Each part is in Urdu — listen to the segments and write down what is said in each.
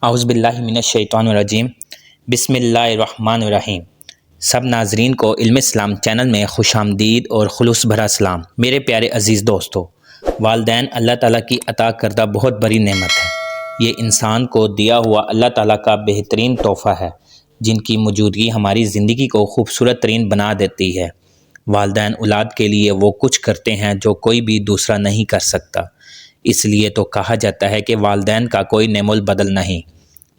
اعوذ باللہ من الشیطان الرجیم بسم اللہ الرحمن الرحیم۔ سب ناظرین کو علم اسلام چینل میں خوش آمدید اور خلوص بھرا سلام۔ میرے پیارے عزیز دوستو، والدین اللہ تعالیٰ کی عطا کردہ بہت بڑی نعمت ہے۔ یہ انسان کو دیا ہوا اللہ تعالیٰ کا بہترین تحفہ ہے، جن کی موجودگی ہماری زندگی کو خوبصورت ترین بنا دیتی ہے۔ والدین اولاد کے لیے وہ کچھ کرتے ہیں جو کوئی بھی دوسرا نہیں کر سکتا۔ اس لیے تو کہا جاتا ہے کہ والدین کا کوئی نعم البدل نہیں۔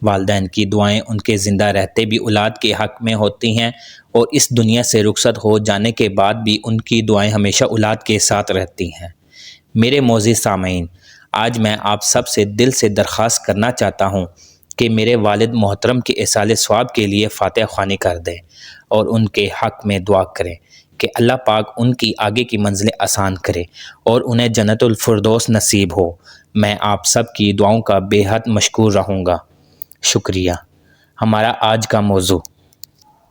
والدین کی دعائیں ان کے زندہ رہتے بھی اولاد کے حق میں ہوتی ہیں، اور اس دنیا سے رخصت ہو جانے کے بعد بھی ان کی دعائیں ہمیشہ اولاد کے ساتھ رہتی ہیں۔ میرے معزز سامعین، آج میں آپ سب سے دل سے درخواست کرنا چاہتا ہوں کہ میرے والد محترم کے ایصال ثواب کے لیے فاتحہ خوانی کر دیں اور ان کے حق میں دعا کریں کہ اللہ پاک ان کی آگے کی منزلیں آسان کرے اور انہیں جنت الفردوس نصیب ہو۔ میں آپ سب کی دعاؤں کا بے حد مشکور رہوں گا۔ شکریہ۔ ہمارا آج کا موضوع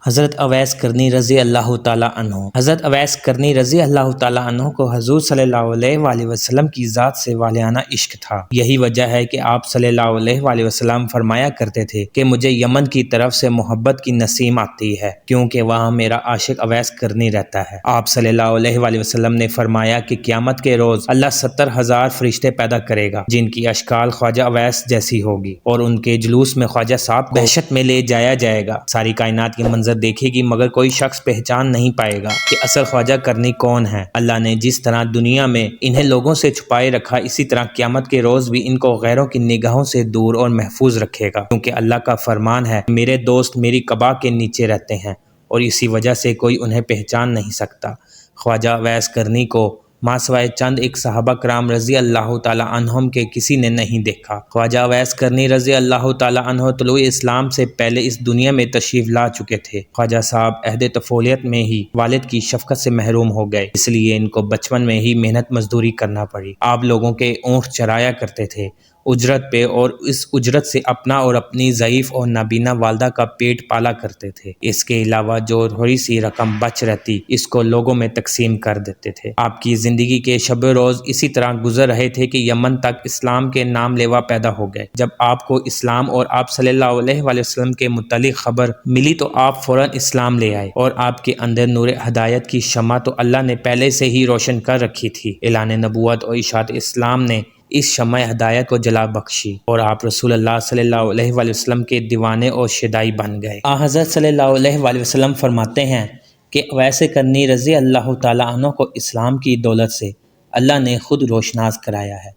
حضرت اویس کرنی رضی اللہ تعالیٰ عنہ۔ حضرت اویس کرنی رضی اللہ تعالیٰ عنہ کو حضور صلی اللہ علیہ وآلہ وسلم کی ذات سے والہانہ عشق تھا۔ یہی وجہ ہے کہ آپ صلی اللہ علیہ وآلہ وسلم فرمایا کرتے تھے کہ مجھے یمن کی طرف سے محبت کی نسیم آتی ہے، کیونکہ وہاں میرا عاشق اویس کرنی رہتا ہے۔ آپ صلی اللہ علیہ وآلہ وسلم نے فرمایا کہ قیامت کے روز اللہ 70,000 فرشتے پیدا کرے گا، جن کی اشکال خواجہ اویس جیسی ہوگی، اور ان کے جلوس میں خواجہ صاحب کو دہشت میں لے جایا جائے گا۔ ساری کائنات کی منظر دیکھے گی، مگر کوئی شخص پہچان نہیں پائے گا کہ اصل خواجہ کرنی کون ہے۔ اللہ نے جس طرح دنیا میں انہیں لوگوں سے چھپائے رکھا، اسی طرح قیامت کے روز بھی ان کو غیروں کی نگاہوں سے دور اور محفوظ رکھے گا، کیونکہ اللہ کا فرمان ہے، میرے دوست میری قبا کے نیچے رہتے ہیں، اور اسی وجہ سے کوئی انہیں پہچان نہیں سکتا۔ خواجہ اویس کرنی کو ماں سوائے چند ایک صحابہ کرام رضی اللہ تعالیٰ عنہم کے کسی نے نہیں دیکھا۔ خواجہ اویس کرنی رضی اللہ تعالیٰ عنہ طلوع اسلام سے پہلے اس دنیا میں تشریف لا چکے تھے۔ خواجہ صاحب عہد طفولیت میں ہی والد کی شفقت سے محروم ہو گئے، اس لیے ان کو بچپن میں ہی محنت مزدوری کرنا پڑی۔ آپ لوگوں کے اونٹ چرایا کرتے تھے اجرت پہ، اور اس اجرت سے اپنا اور اپنی ضعیف اور نابینا والدہ کا پیٹ پالا کرتے تھے۔ اس کے علاوہ جو تھوڑی سی رقم بچ رہتی، اس کو لوگوں میں تقسیم کر دیتے تھے۔ آپ کی زندگی کے شب روز اسی طرح گزر رہے تھے کہ یمن تک اسلام کے نام لیوا پیدا ہو گئے۔ جب آپ کو اسلام اور آپ صلی اللہ علیہ وآلہ وسلم کے متعلق خبر ملی تو آپ فوراً اسلام لے آئے، اور آپ کے اندر نور ہدایت کی شمع تو اللہ نے پہلے سے ہی روشن کر رکھی تھی۔ اعلان نبوت اور اشاعت اسلام نے اس شمع ہدایت کو جلا بخشی، اور آپ رسول اللہ صلی اللہ علیہ وآلہ وسلم کے دیوانے اور شیدائی بن گئے۔ حضرت صلی اللہ علیہ وآلہ وسلم فرماتے ہیں کہ اویس کرنی رضی اللہ تعالیٰ عنہ کو اسلام کی دولت سے اللہ نے خود روشناس کرایا ہے،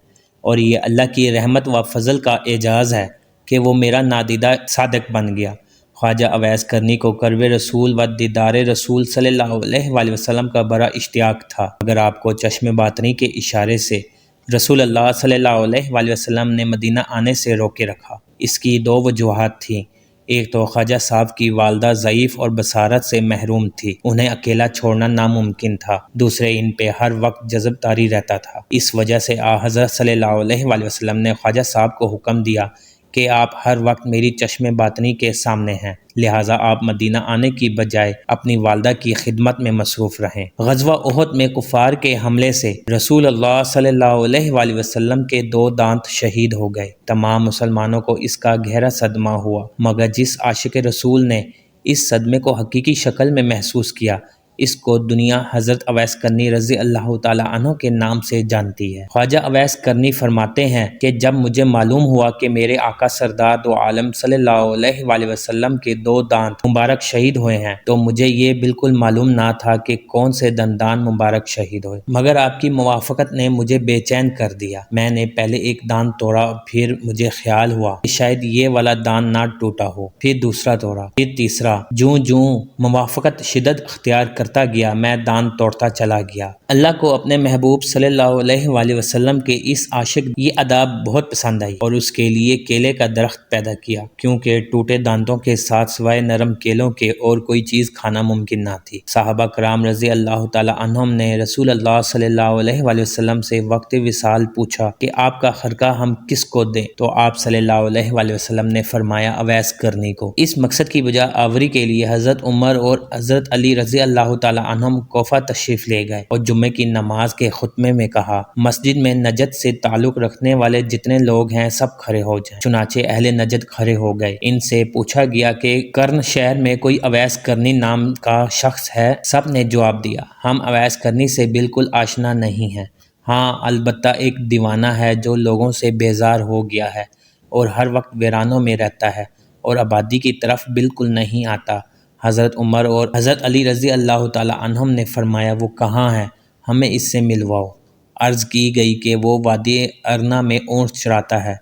اور یہ اللہ کی رحمت و فضل کا اعجاز ہے کہ وہ میرا نادیدہ صادق بن گیا۔ خواجہ اویس کرنی کو قرب رسول و دیدار رسول صلی اللہ علیہ وآلہ وسلم کا بڑا اشتیاق تھا، اگر آپ کو چشم باطنی کے اشارے سے رسول اللہ صلی اللہ علیہ وآلہ وسلم نے مدینہ آنے سے روکے رکھا۔ اس کی دو وجوہات تھیں۔ ایک تو خواجہ صاحب کی والدہ ضعیف اور بصارت سے محروم تھی، انہیں اکیلا چھوڑنا ناممکن تھا۔ دوسرے، ان پہ ہر وقت جذب طاری رہتا تھا۔ اس وجہ سے حضرت صلی اللہ علیہ وآلہ وسلم نے خواجہ صاحب کو حکم دیا کہ آپ ہر وقت میری چشم باطنی کے سامنے ہیں، لہٰذا آپ مدینہ آنے کی بجائے اپنی والدہ کی خدمت میں مصروف رہیں۔ غزوہ احد میں کفار کے حملے سے رسول اللہ صلی اللہ علیہ وآلہ وسلم کے 2 دانت شہید ہو گئے۔ تمام مسلمانوں کو اس کا گہرا صدمہ ہوا، مگر جس عاشق رسول نے اس صدمے کو حقیقی شکل میں محسوس کیا، اس کو دنیا حضرت اویس کرنی رضی اللہ تعالیٰ عنہ کے نام سے جانتی ہے۔ خواجہ اویس کرنی فرماتے ہیں کہ جب مجھے معلوم ہوا کہ میرے آقا سردار دو عالم صلی اللہ علیہ وآلہ وسلم کے 2 دانت مبارک شہید ہوئے ہیں، تو مجھے یہ بالکل معلوم نہ تھا کہ کون سے دندان مبارک شہید ہوئے، مگر آپ کی موافقت نے مجھے بے چین کر دیا۔ میں نے پہلے ایک دانت توڑا، پھر مجھے خیال ہوا کہ شاید یہ والا دانت نہ ٹوٹا ہو، پھر دوسرا توڑا، پھر تیسرا۔ جوں جوں موافقت شدت اختیار کرتا گیا، میں دانت توڑتا چلا گیا۔ اللہ کو اپنے محبوب صلی اللہ علیہ وآلہ وسلم کے اس عاشق یہ اداب بہت پسند آئی، اور اس کے لیے کیلے کا درخت پیدا کیا، کیونکہ ٹوٹے دانتوں کے ساتھ سوائے نرم کیلوں کے اور کوئی چیز کھانا ممکن نہ تھی۔ صحابہ کرام رضی اللہ تعالیٰ عنہم نے رسول اللہ صلی اللہ علیہ وآلہ وسلم سے وقت وصال پوچھا کہ آپ کا خرقہ ہم کس کو دیں، تو آپ صلی اللہ علیہ وآلہ وسلم نے فرمایا اویس کرنی کو۔ اس مقصد کی بجا آوری کے لیے حضرت عمر اور حضرت علی رضی اللہ اللہ تعالیٰ عنہم کوفہ تشریف لے گئے اور جمعے کی نماز کے خطبے میں کہا، مسجد میں نجد سے تعلق رکھنے والے جتنے لوگ ہیں سب کھڑے ہو جائیں۔ چنانچہ اہل نجد کھڑے ہو گئے۔ ان سے پوچھا گیا کہ کرن شہر میں کوئی اویس کرنی نام کا شخص ہے؟ سب نے جواب دیا، ہم اویس کرنی سے بالکل آشنا نہیں ہیں، ہاں البتہ ایک دیوانہ ہے جو لوگوں سے بیزار ہو گیا ہے اور ہر وقت ویرانوں میں رہتا ہے اور آبادی کی طرف بالکل نہیں آتا۔ حضرت عمر اور حضرت علی رضی اللہ تعالیٰ عنہم نے فرمایا، وہ کہاں ہے؟ ہمیں اس سے ملواؤ۔ عرض کی گئی کہ وہ وادی ارنا میں اونٹ چراتا ہے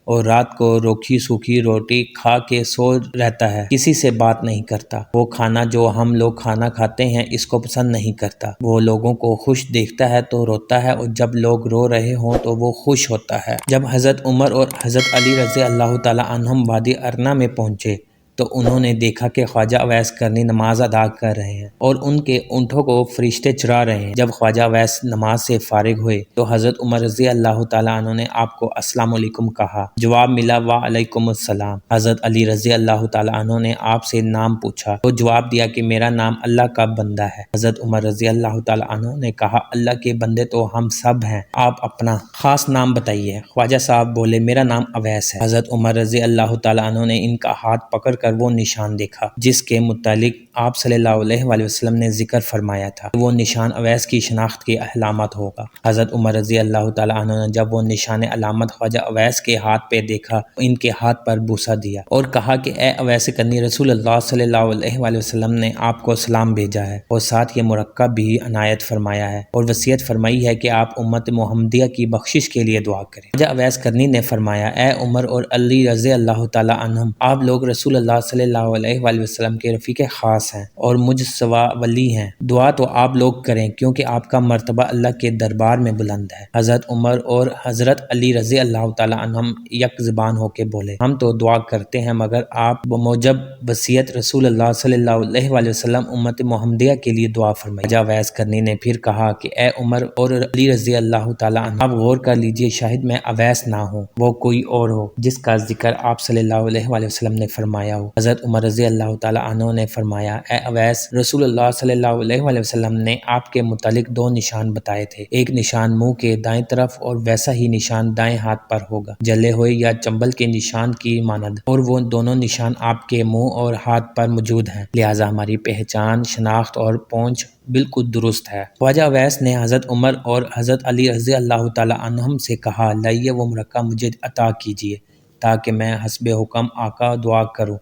اور رات کو روکھی سوکھی روٹی کھا کے سو رہتا ہے، کسی سے بات نہیں کرتا۔ وہ کھانا جو ہم لوگ کھانا کھاتے ہیں اس کو پسند نہیں کرتا۔ وہ لوگوں کو خوش دیکھتا ہے تو روتا ہے اور جب لوگ رو رہے ہوں تو وہ خوش ہوتا ہے۔ جب حضرت عمر اور حضرت علی رضی اللہ تعالیٰ عنہم وادی ارنا میں پہنچے تو انہوں نے دیکھا کہ خواجہ اویس کرنی نماز ادا کر رہے ہیں اور ان کے اونٹوں کو فرشتے چرا رہے ہیں۔ جب خواجہ اویس نماز سے فارغ ہوئے تو حضرت عمر رضی اللہ تعالیٰ عنہ نے آپ کو السلام علیکم کہا۔ جواب ملا وعلیکم السلام۔ حضرت علی رضی اللہ تعالیٰ عنہ نے آپ سے نام پوچھا تو جواب دیا کہ میرا نام اللہ کا بندہ ہے۔ حضرت عمر رضی اللہ تعالیٰ عنہ نے کہا، اللہ کے بندے تو ہم سب ہیں، آپ اپنا خاص نام بتائیے۔ خواجہ صاحب بولے، میرا نام اویس ہے۔ حضرت عمر رضی اللہ تعالیٰ عنہ نے ان کا ہاتھ پکڑ کر وہ نشان دیکھا جس کے متعلق آپ صلی اللہ علیہ وآلہ وسلم نے ذکر فرمایا تھا، وہ نشان اویس کی شناخت کی علامت ہوگا۔ حضرت عمر رضی اللہ تعالیٰ عنہ نے جب وہ نشان علامت خواجہ اویس کے ہاتھ پہ دیکھا، ان کے ہاتھ پر بوسہ دیا اور کہا کہ اے اویس کرنی، رسول اللہ صلی اللہ علیہ وآلہ وسلم نے آپ کو سلام بھیجا ہے اور ساتھ یہ مرکب بھی عنایت فرمایا ہے اور وصیت فرمائی ہے کہ آپ امت محمدیہ کی بخشش کے لیے دعا کریں۔ خواجہ اویس کرنی نے فرمایا، اے عمر اور علی رضی اللہ تعالیٰ عنہم، آپ لوگ رسول اللہ صلی اللہ علیہ وآلہ وسلم کے رفیق خاص ہیں اور مجھ سوا ولی ہیں، دعا تو آپ لوگ کریں کیونکہ آپ کا مرتبہ اللہ کے دربار میں بلند ہے۔ حضرت عمر اور حضرت علی رضی اللہ تعالیٰ عنہم یک زبان ہو کے بولے، ہم تو دعا کرتے ہیں مگر آپ بموجب وصیت رسول اللہ صلی اللہ علیہ وآلہ وسلم امت محمدیہ کے لیے دعا فرمائیے۔ خواجہ اویس کرنی نے پھر کہا کہ اے عمر اور علی رضی اللہ تعالیٰ عنہ، آپ غور کر لیجئے، شاہد میں اویس نہ ہوں، وہ کوئی اور ہو جس کا ذکر آپ صلی اللہ علیہ وآلہ وسلم نے فرمایا ہو۔ حضرت عمر رضی اللہ تعالیٰ عنہ نے فرمایا، اے اویس، رسول اللہ صلی اللہ علیہ وآلہ وسلم نے آپ کے متعلق دو نشان بتائے تھے، ایک نشان منہ کے دائیں طرف اور ویسا ہی نشان دائیں ہاتھ پر ہوگا، جلے ہوئے یا چنبل کے نشان کی مانند، اور وہ دونوں نشان آپ کے منہ اور ہاتھ پر موجود ہیں، لہٰذا ہماری پہچان، شناخت اور پہنچ بالکل درست ہے۔ خواجہ اویس نے حضرت عمر اور حضرت علی رضی اللہ تعالیٰ عنہم سے کہا، لائیے وہ مرکب مجھے عطا کیجیے تاکہ میں حسب حکم آقا دعا کروں۔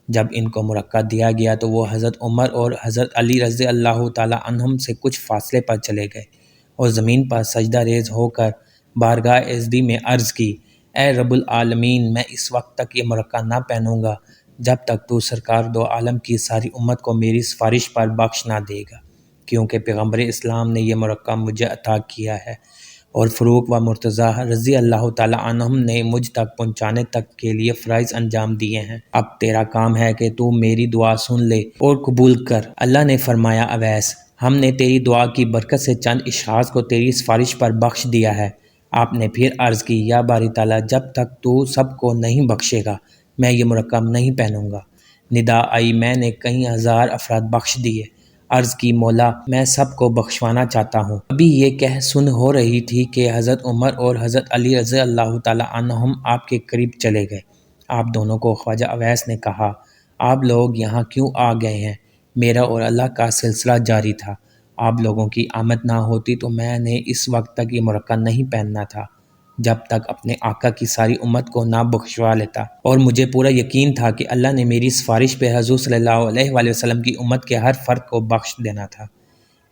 جب ان کو مرکہ دیا گیا تو وہ حضرت عمر اور حضرت علی رضی اللہ تعالیٰ عنہم سے کچھ فاصلے پر چلے گئے اور زمین پر سجدہ ریز ہو کر بارگاہ عزدی میں عرض کی، اے رب العالمین، میں اس وقت تک یہ مرکہ نہ پہنوں گا جب تک تو سرکار دو عالم کی ساری امت کو میری سفارش پر بخش نہ دے گا، کیونکہ پیغمبر اسلام نے یہ مرکہ مجھے عطا کیا ہے اور فاروق و مرتضیٰ رضی اللہ تعالیٰ عنہم نے مجھ تک پہنچانے تک کے لیے فرائض انجام دیے ہیں۔ اب تیرا کام ہے کہ تو میری دعا سن لے اور قبول کر۔ اللہ نے فرمایا، اویس، ہم نے تیری دعا کی برکت سے چند اشخاص کو تیری سفارش پر بخش دیا ہے۔ آپ نے پھر عرض کی، یا باری تعالیٰ، جب تک تو سب کو نہیں بخشے گا میں یہ مرکب نہیں پہنوں گا۔ ندا آئی، میں نے کئی ہزار افراد بخش دیے۔ عرض کی، مولا، میں سب کو بخشوانا چاہتا ہوں۔ ابھی یہ کہہ سن ہو رہی تھی کہ حضرت عمر اور حضرت علی رضی اللہ تعالیٰ عنہم آپ کے قریب چلے گئے۔ آپ دونوں کو خواجہ اویس نے کہا، آپ لوگ یہاں کیوں آ گئے ہیں؟ میرا اور اللہ کا سلسلہ جاری تھا، آپ لوگوں کی آمد نہ ہوتی تو میں نے اس وقت تک یہ مرکہ نہیں پہننا تھا جب تک اپنے آقا کی ساری امت کو نہ بخشوا لیتا، اور مجھے پورا یقین تھا کہ اللہ نے میری سفارش پہ حضور صلی اللہ علیہ وآلہ وسلم کی امت کے ہر فرد کو بخش دینا تھا۔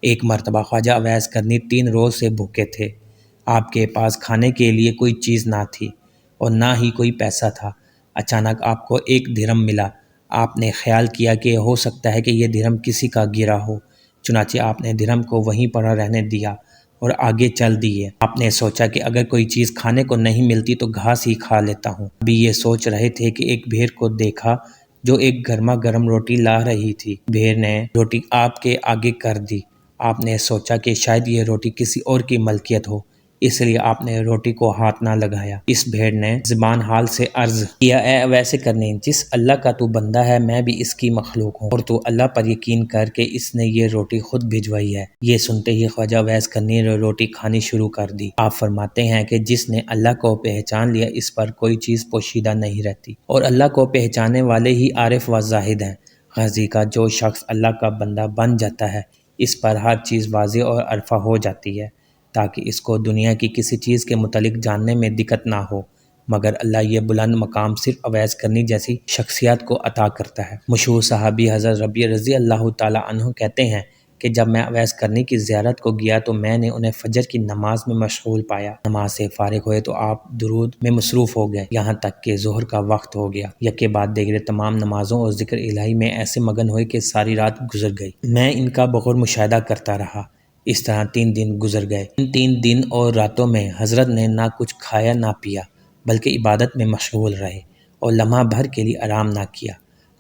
ایک مرتبہ خواجہ اویس کرنی 3 روز سے بھوکے تھے، آپ کے پاس کھانے کے لیے کوئی چیز نہ تھی اور نہ ہی کوئی پیسہ تھا۔ اچانک آپ کو ایک درہم ملا۔ آپ نے خیال کیا کہ ہو سکتا ہے کہ یہ درہم کسی کا گرا ہو، چنانچہ آپ نے درہم کو وہیں پڑا رہنے دیا اور آگے چل دیے۔ آپ نے سوچا کہ اگر کوئی چیز کھانے کو نہیں ملتی تو گھاس ہی کھا لیتا ہوں۔ ابھی یہ سوچ رہے تھے کہ ایک بھیڑ کو دیکھا جو ایک گرما گرم روٹی لا رہی تھی۔ بھیڑ نے روٹی آپ کے آگے کر دی۔ آپ نے سوچا کہ شاید یہ روٹی کسی اور کی ملکیت ہو، اس لیے آپ نے روٹی کو ہاتھ نہ لگایا۔ اس بھیڑ نے زبان حال سے عرض کیا، اے اویس کرنی، جس اللہ کا تو بندہ ہے میں بھی اس کی مخلوق ہوں، اور تو اللہ پر یقین کر کے اس نے یہ روٹی خود بھجوائی ہے۔ یہ سنتے ہی خواجہ اویس کرنی نے روٹی کھانی شروع کر دی۔ آپ فرماتے ہیں کہ جس نے اللہ کو پہچان لیا اس پر کوئی چیز پوشیدہ نہیں رہتی، اور اللہ کو پہچانے والے ہی عارف و زاہد ہیں۔ غازی کا جو شخص اللہ کا بندہ بن جاتا ہے اس پر ہر چیز واضح اور عرفہ ہو جاتی ہے، تاکہ اس کو دنیا کی کسی چیز کے متعلق جاننے میں دقت نہ ہو، مگر اللہ یہ بلند مقام صرف اویس کرنی جیسی شخصیات کو عطا کرتا ہے۔ مشہور صحابی حضرت ربیع رضی اللہ تعالی عنہ کہتے ہیں کہ جب میں اویس کرنی کی زیارت کو گیا تو میں نے انہیں فجر کی نماز میں مشغول پایا۔ نماز سے فارغ ہوئے تو آپ درود میں مصروف ہو گئے، یہاں تک کہ ظہر کا وقت ہو گیا۔ یکے بعد دیگر تمام نمازوں اور ذکر الہی میں ایسے مگن ہوئے کہ ساری رات گزر گئی۔ میں ان کا بغور مشاہدہ کرتا رہا۔ اس طرح 3 دن گزر گئے۔ ان 3 دن اور راتوں میں حضرت نے نہ کچھ کھایا نہ پیا، بلکہ عبادت میں مشغول رہے اور لمحہ بھر کے لیے آرام نہ کیا۔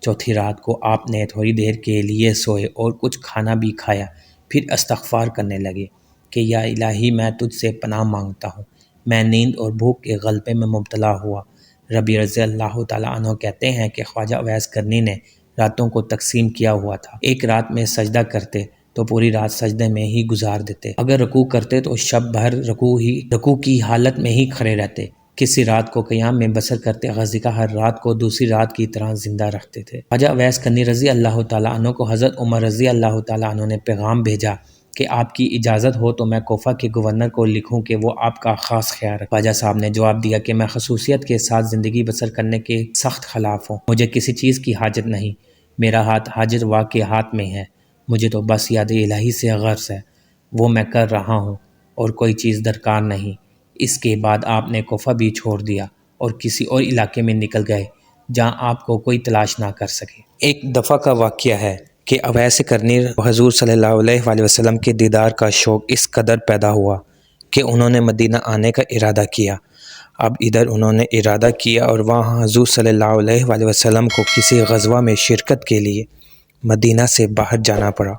چوتھی رات کو آپ نے تھوڑی دیر کے لیے سوئے اور کچھ کھانا بھی کھایا، پھر استغفار کرنے لگے کہ یا الہی میں تجھ سے پناہ مانگتا ہوں، میں نیند اور بھوک کے غلبے میں مبتلا ہوا۔ ربیع رضی اللہ تعالیٰ عنہ کہتے ہیں کہ خواجہ اویس کرنی نے راتوں کو تقسیم کیا ہوا تھا۔ ایک رات میں سجدہ کرتے تو پوری رات سجدے میں ہی گزار دیتے، اگر رکوع کرتے تو شب بھر رکوع کی حالت میں ہی کھڑے رہتے، کسی رات کو قیام میں بسر کرتے، غازی کا ہر رات کو دوسری رات کی طرح زندہ رکھتے تھے۔ خواجہ اویس کرنی رضی اللہ تعالیٰ عنہ کو حضرت عمر رضی اللہ تعالیٰ عنہ نے پیغام بھیجا کہ آپ کی اجازت ہو تو میں کوفہ کے گورنر کو لکھوں کہ وہ آپ کا خاص خیال رکھے۔ خواجہ صاحب نے جواب دیا کہ میں خصوصیت کے ساتھ زندگی بسر کرنے کے سخت خلاف ہوں، مجھے کسی چیز کی حاجت نہیں، میرا ہاتھ حاجت وا کے ہاتھ میں ہے، مجھے تو بس یاد الہی سے غرض ہے، وہ میں کر رہا ہوں اور کوئی چیز درکار نہیں۔ اس کے بعد آپ نے کوفہ بھی چھوڑ دیا اور کسی اور علاقے میں نکل گئے جہاں آپ کو کوئی تلاش نہ کر سکے۔ ایک دفعہ کا واقعہ ہے کہ اویس کرنی حضور صلی اللہ علیہ وآلہ وسلم کے دیدار کا شوق اس قدر پیدا ہوا کہ انہوں نے مدینہ آنے کا ارادہ کیا۔ اب ادھر انہوں نے ارادہ کیا اور وہاں حضور صلی اللہ علیہ وآلہ وسلم کو کسی غزوہ میں شرکت کے لیے مدینہ سے باہر جانا پڑا،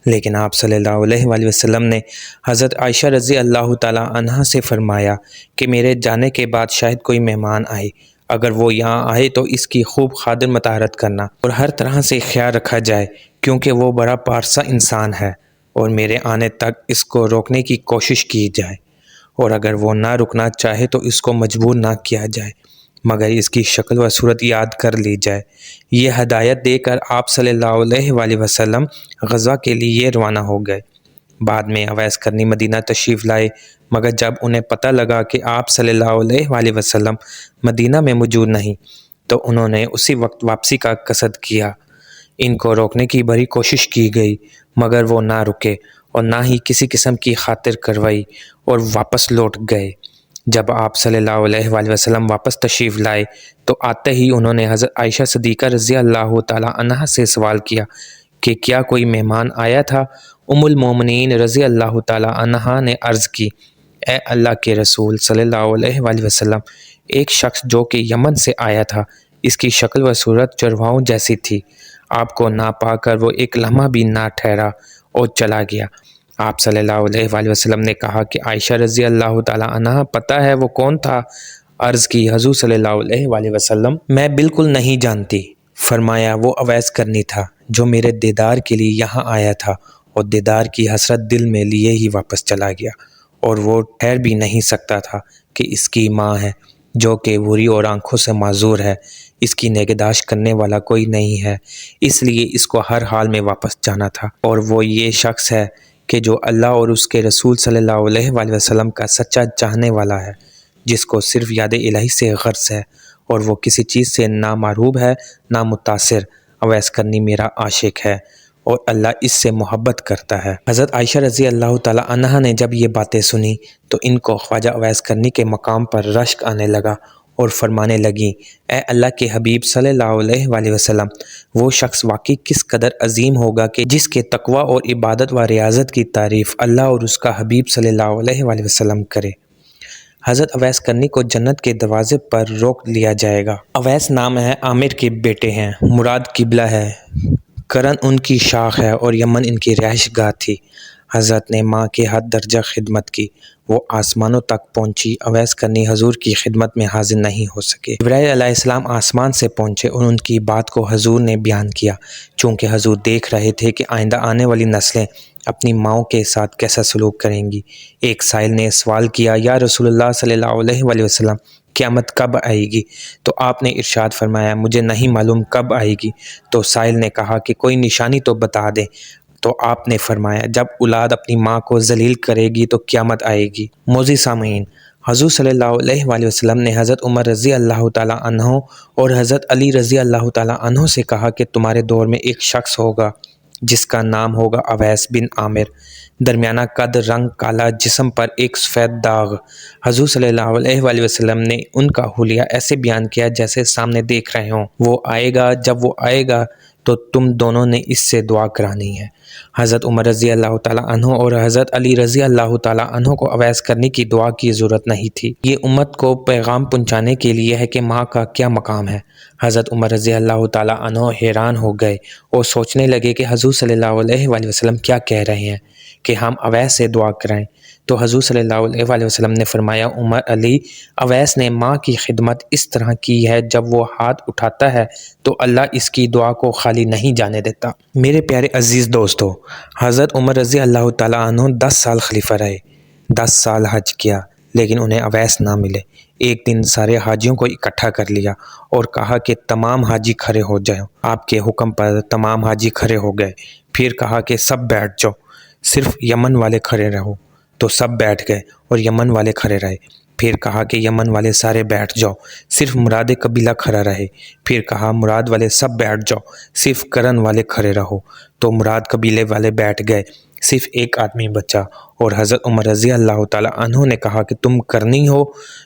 لیکن آپ صلی اللہ علیہ وآلہ وسلم نے حضرت عائشہ رضی اللہ تعالیٰ عنہا سے فرمایا کہ میرے جانے کے بعد شاید کوئی مہمان آئے، اگر وہ یہاں آئے تو اس کی خوب خاطر مطہرت کرنا اور ہر طرح سے خیال رکھا جائے، کیونکہ وہ بڑا پارسا انسان ہے، اور میرے آنے تک اس کو روکنے کی کوشش کی جائے، اور اگر وہ نہ رکنا چاہے تو اس کو مجبور نہ کیا جائے، مگر اس کی شکل و صورت یاد کر لی جائے۔ یہ ہدایت دے کر آپ صلی اللہ علیہ وآلہ وسلم غزوہ کے لیے روانہ ہو گئے۔ بعد میں اویس کرنی مدینہ تشریف لائے، مگر جب انہیں پتہ لگا کہ آپ صلی اللہ علیہ وآلہ وسلم مدینہ میں موجود نہیں تو انہوں نے اسی وقت واپسی کا قصد کیا۔ ان کو روکنے کی بڑی کوشش کی گئی، مگر وہ نہ رکے اور نہ ہی کسی قسم کی خاطر کروائی اور واپس لوٹ گئے۔ جب آپ صلی اللہ علیہ وآلہ وسلم واپس تشریف لائے تو آتے ہی انہوں نے حضرت عائشہ صدیقہ رضی اللہ تعالیٰ عنہا سے سوال کیا کہ کیا کوئی مہمان آیا تھا؟ ام المومنین رضی اللہ تعالیٰ عنہا نے عرض کی، اے اللہ کے رسول صلی اللہ علیہ وآلہ وسلم، ایک شخص جو کہ یمن سے آیا تھا، اس کی شکل و صورت چرواہوں جیسی تھی، آپ کو نہ پا کر وہ ایک لمحہ بھی نہ ٹھہرا اور چلا گیا۔ آپ صلی اللہ علیہ وآلہ وسلم نے کہا کہ عائشہ رضی اللہ تعالیٰ عنہا پتہ ہے وہ کون تھا؟ عرض کی حضور صلی اللہ علیہ وآلہ وسلم، میں بالکل نہیں جانتی۔ فرمایا وہ اویس کرنی تھا جو میرے دیدار کے لیے یہاں آیا تھا اور دیدار کی حسرت دل میں لیے ہی واپس چلا گیا، اور وہ ٹھہر بھی نہیں سکتا تھا کہ اس کی ماں ہے جو کہ بری اور آنکھوں سے معذور ہے، اس کی نگہداشت کرنے والا کوئی نہیں ہے، اس لیے اس کو ہر حال میں واپس جانا تھا، اور وہ یہ شخص ہے کہ جو اللہ اور اس کے رسول صلی اللہ علیہ وآلہ وسلم کا سچا چاہنے والا ہے، جس کو صرف یاد الہی سے غرض ہے اور وہ کسی چیز سے نہ معروب ہے نہ متاثر۔ اویس کرنی میرا عاشق ہے اور اللہ اس سے محبت کرتا ہے۔ حضرت عائشہ رضی اللہ تعالیٰ عنہا نے جب یہ باتیں سنی تو ان کو خواجہ اویس کرنی کے مقام پر رشک آنے لگا اور فرمانے لگیں، اے اللہ کے حبیب صلی اللہ علیہ وآلہ وسلم، وہ شخص واقعی کس قدر عظیم ہوگا کہ جس کے تقوی اور عبادت و ریاضت کی تعریف اللہ اور اس کا حبیب صلی اللہ علیہ وآلہ وسلم کرے۔ حضرت اویس کرنی کو جنت کے دروازے پر روک لیا جائے گا۔ اویس نام ہے، عامر کے بیٹے ہیں، مراد قبلہ ہے، کرن ان کی شاخ ہے اور یمن ان کی رہائش گاہ تھی۔ حضرت نے ماں کے حد درجہ خدمت کی، وہ آسمانوں تک پہنچی۔ اویس کرنی حضور کی خدمت میں حاضر نہیں ہو سکے۔ جبرائیل علیہ السلام آسمان سے پہنچے اور ان کی بات کو حضور نے بیان کیا، چونکہ حضور دیکھ رہے تھے کہ آئندہ آنے والی نسلیں اپنی ماؤں کے ساتھ کیسا سلوک کریں گی۔ ایک سائل نے سوال کیا، یا رسول اللہ صلی اللہ علیہ وآلہ وسلم، قیامت کب آئے گی؟ تو آپ نے ارشاد فرمایا، مجھے نہیں معلوم کب آئے گی۔ تو سائل نے کہا کہ کوئی نشانی تو بتا دیں۔ تو آپ نے فرمایا، جب اولاد اپنی ماں کو ذلیل کرے گی تو قیامت آئے گی۔ معزز سامعین، حضور صلی اللہ علیہ وآلہ وسلم نے حضرت عمر رضی اللہ تعالیٰ عنہ اور حضرت علی رضی اللہ تعالیٰ عنہ سے کہا کہ تمہارے دور میں ایک شخص ہوگا جس کا نام ہوگا اویس بن عامر، درمیانہ قد، رنگ کالا، جسم پر ایک سفید داغ۔ حضور صلی اللہ علیہ وآلہ وسلم نے ان کا حلیہ ایسے بیان کیا جیسے سامنے دیکھ رہے ہوں۔ وہ آئے گا، جب وہ آئے گا تو تم دونوں نے اس سے دعا کرانی ہے۔ حضرت عمر رضی اللہ تعالیٰ عنہ اور حضرت علی رضی اللہ تعالیٰ عنہ کو اویس کرنی کی دعا کی ضرورت نہیں تھی۔ یہ امت کو پیغام پہنچانے کے لیے ہے کہ ماں کا کیا مقام ہے۔ حضرت عمر رضی اللہ تعالیٰ عنہ حیران ہو گئے اور سوچنے لگے کہ حضور صلی اللہ علیہ وآلہ وسلم کیا کہہ رہے ہیں کہ ہم اویس سے دعا کرائیں۔ تو حضور صلی اللہ علیہ وآلہ وسلم نے فرمایا، عمر علی، اویس نے ماں کی خدمت اس طرح کی ہے، جب وہ ہاتھ اٹھاتا ہے تو اللہ اس کی دعا کو خالی نہیں جانے دیتا۔ میرے پیارے عزیز دوستو، حضرت عمر رضی اللہ تعالیٰ عنہ 10 سال خلیفہ رہے، 10 سال حج کیا، لیکن انہیں اویس نہ ملے۔ ایک دن سارے حاجیوں کو اکٹھا کر لیا اور کہا کہ تمام حاجی کھڑے ہو جاؤ۔ آپ کے حکم پر تمام حاجی کھڑے ہو گئے۔ پھر کہا کہ سب بیٹھ جاؤ، صرف یمن والے کھڑے رہو۔ تو سب بیٹھ گئے اور یمن والے کھڑے رہے۔ پھر کہا کہ یمن والے سارے بیٹھ جاؤ، صرف مراد قبیلہ کھڑا رہے۔ پھر کہا مراد والے سب بیٹھ جاؤ، صرف کرن والے کھڑے رہو۔ تو مراد قبیلے والے بیٹھ گئے، صرف ایک آدمی بچا، اور حضرت عمر رضی اللہ تعالیٰ عنہ نے کہا کہ تم کرنی ہو؟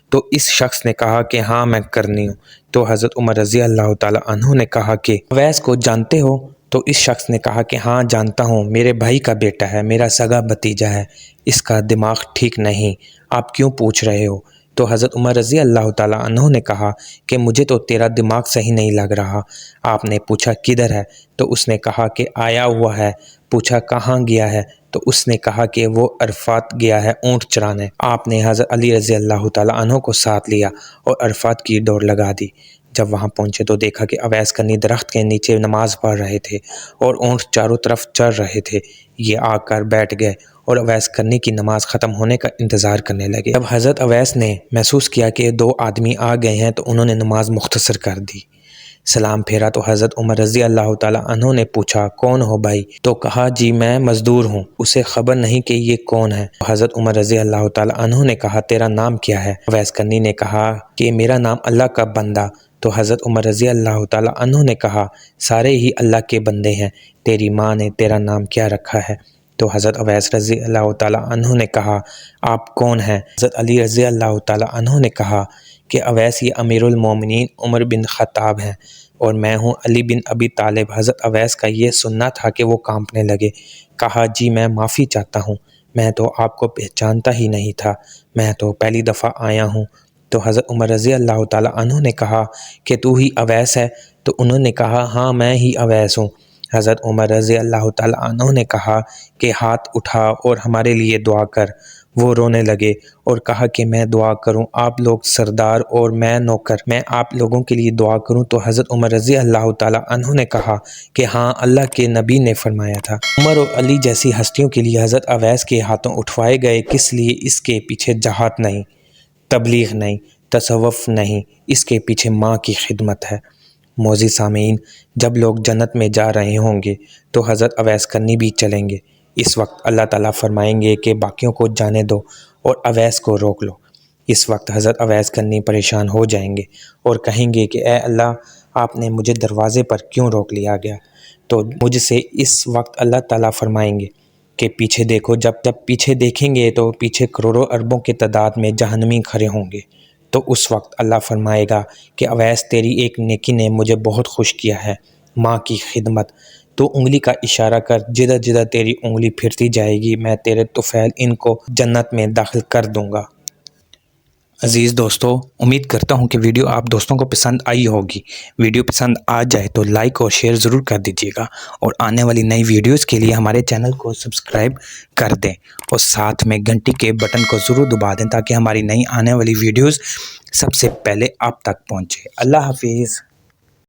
تو اس شخص نے کہا کہ ہاں میں کرنی ہوں۔ تو حضرت عمر رضی اللہ تعالیٰ عنہ نے کہا کہ اویس کو جانتے ہو؟ تو اس شخص نے کہا کہ ہاں جانتا ہوں، میرے بھائی کا بیٹا ہے، میرا سگا بھتیجا ہے، اس کا دماغ ٹھیک نہیں، آپ کیوں پوچھ رہے ہو؟ تو حضرت عمر رضی اللہ تعالیٰ عنہ نے کہا کہ مجھے تو تیرا دماغ صحیح نہیں لگ رہا۔ آپ نے پوچھا کدھر ہے؟ تو اس نے کہا کہ آیا ہوا ہے۔ پوچھا کہاں گیا ہے؟ تو اس نے کہا کہ وہ عرفات گیا ہے اونٹ چرانے۔ آپ نے حضرت علی رضی اللہ تعالیٰ عنہ کو ساتھ لیا اور عرفات کی دوڑ لگا دی۔ جب وہاں پہنچے تو دیکھا کہ اویس کرنی درخت کے نیچے نماز پڑھ رہے تھے اور اونٹ چاروں طرف چر رہے تھے۔ یہ آ کر بیٹھ گئے اور اویس کرنی کی نماز ختم ہونے کا انتظار کرنے لگے۔ جب حضرت اویس نے محسوس کیا کہ 2 آدمی آ گئے ہیں تو انہوں نے نماز مختصر کر دی۔ سلام پھیرا تو حضرت عمر رضی اللہ تعالیٰ عنہ نے پوچھا کون ہو بھائی؟ تو کہا جی میں مزدور ہوں، اسے خبر نہیں کہ یہ کون ہے۔ حضرت عمر رضی اللہ تعالیٰ عنہ نے کہا تیرا نام کیا ہے؟ اویس کرنی نے کہا کہ میرا نام اللہ کا بندہ۔ تو حضرت عمر رضی اللہ تعالیٰ عنہ نے کہا سارے ہی اللہ کے بندے ہیں، تیری ماں نے تیرا نام کیا رکھا ہے؟ تو حضرت اویس رضی اللہ تعالیٰ عنہ نے کہا آپ کون ہیں؟ حضرت علی رضی اللہ تعالیٰ عنہ نے کہا کہ اویس یہ امیر المومنین عمر بن خطاب ہیں اور میں ہوں علی بن ابی طالب۔ حضرت اویس کا یہ سننا تھا کہ وہ کانپنے لگے۔ کہا جی میں معافی چاہتا ہوں، میں تو آپ کو پہچانتا ہی نہیں تھا، میں تو پہلی دفعہ آیا ہوں۔ تو حضرت عمر رضی اللہ تعالیٰ عنہ نے کہا کہ تو ہی اویس ہے؟ تو انہوں نے کہا ہاں میں ہی اویس ہوں۔ حضرت عمر رضی اللہ تعالیٰ عنہ نے کہا کہ ہاتھ اٹھا اور ہمارے لیے دعا کر۔ وہ رونے لگے اور کہا کہ میں دعا کروں، آپ لوگ سردار اور میں نوکر، میں آپ لوگوں کے لیے دعا کروں؟ تو حضرت عمر رضی اللہ تعالیٰ عنہ نے کہا کہ ہاں اللہ کے نبی نے فرمایا تھا۔ عمر اور علی جیسی ہستیوں کے لیے حضرت اویس کے ہاتھوں اٹھوائے گئے، کس لیے؟ اس کے پیچھے جہاد نہیں، تبلیغ نہیں، تصوف نہیں، اس کے پیچھے ماں کی خدمت ہے۔ معزز سامعین، جب لوگ جنت میں جا رہے ہوں گے تو حضرت اویس کرنی بھی چلیں گے۔ اس وقت اللہ تعالیٰ فرمائیں گے کہ باقیوں کو جانے دو اور اویس کو روک لو۔ اس وقت حضرت اویس کرنی پریشان ہو جائیں گے اور کہیں گے کہ اے اللہ، آپ نے مجھے دروازے پر کیوں روک لیا گیا؟ تو مجھ سے اس وقت اللہ تعالیٰ فرمائیں گے کہ پیچھے دیکھو۔ جب پیچھے دیکھیں گے تو پیچھے کروڑوں اربوں کے تعداد میں جہنمی کھڑے ہوں گے۔ تو اس وقت اللہ فرمائے گا کہ اویس تیری ایک نیکی نے مجھے بہت خوش کیا ہے، ماں کی خدمت۔ تو انگلی کا اشارہ کر، جدھر جدھر تیری انگلی پھرتی جائے گی میں تیرے طفیل ان کو جنت میں داخل کر دوں گا۔ عزیز دوستو، امید کرتا ہوں کہ ویڈیو آپ دوستوں کو پسند آئی ہوگی۔ ویڈیو پسند آ جائے تو لائک اور شیئر ضرور کر دیجیے گا، اور آنے والی نئی ویڈیوز کے لیے ہمارے چینل کو سبسکرائب کر دیں اور ساتھ میں گھنٹی کے بٹن کو ضرور دبا دیں تاکہ ہماری نئی آنے والی ویڈیوز سب سے پہلے آپ تک پہنچے۔ اللہ حافظ۔